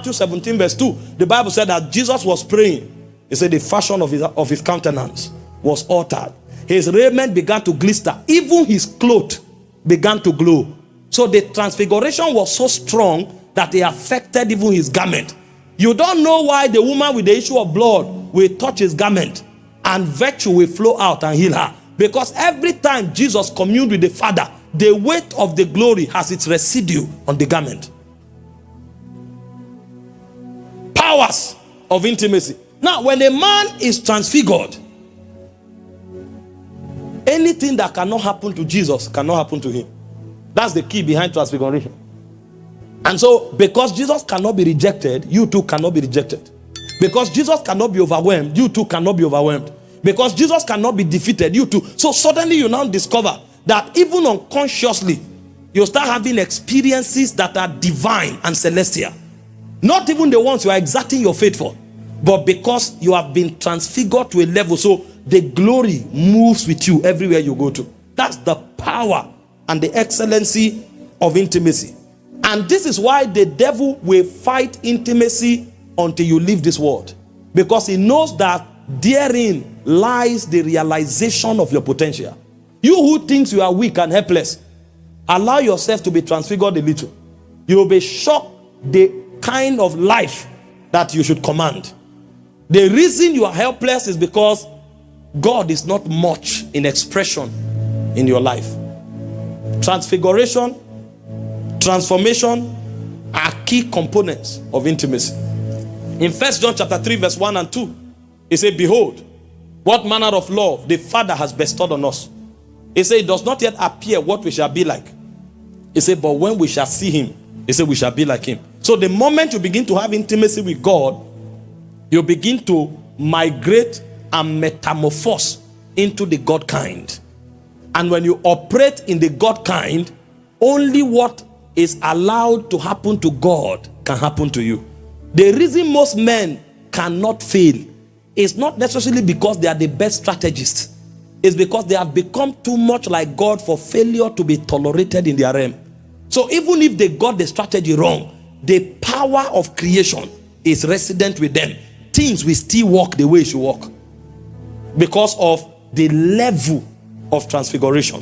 Matthew 17 verse 2, the Bible said that Jesus was praying. He said the fashion of his countenance was altered. His raiment began to glister. Even his clothes began to glow. So the transfiguration was so strong that it affected even his garment. You don't know why the woman with the issue of blood will touch his garment and virtue will flow out and heal her. Because every time Jesus communed with the Father, the weight of the glory has its residue on the garment. Powers of intimacy. Now, when a man is transfigured, anything that cannot happen to Jesus cannot happen to him. That's the key behind transfiguration. And so, because Jesus cannot be rejected, you too cannot be rejected. Because Jesus cannot be overwhelmed, you too cannot be overwhelmed. Because Jesus cannot be defeated, you too. So suddenly you now discover that even unconsciously, you start having experiences that are divine and celestial. Not even the ones you are exerting your faith for, but because you have been transfigured to a level, so the glory moves with you everywhere you go to. That's the power and the excellency of intimacy. And this is why the devil will fight intimacy until you leave this world. Because he knows that therein lies the realization of your potential. You who thinks you are weak and helpless, allow yourself to be transfigured a little. You will be shocked the kind of life that you should command. The reason you are helpless is because God is not much in expression in your life. Transfiguration, transformation are key components of intimacy. In 1 John chapter 3 verse 1 and 2, he said, behold, what manner of love the Father has bestowed on us. He said, it does not yet appear what we shall be like. He said, but when we shall see him, he said, we shall be like him. So the moment you begin to have intimacy with God, you begin to migrate and metamorphose into the God kind. And when you operate in the God kind, only what is allowed to happen to God can happen to you. The reason most men cannot fail is not necessarily because they are the best strategists. It's because they have become too much like God for failure to be tolerated in their realm. So even if they got the strategy wrong, the power of creation is resident with them. Things will still work the way it should work because of the level of transfiguration.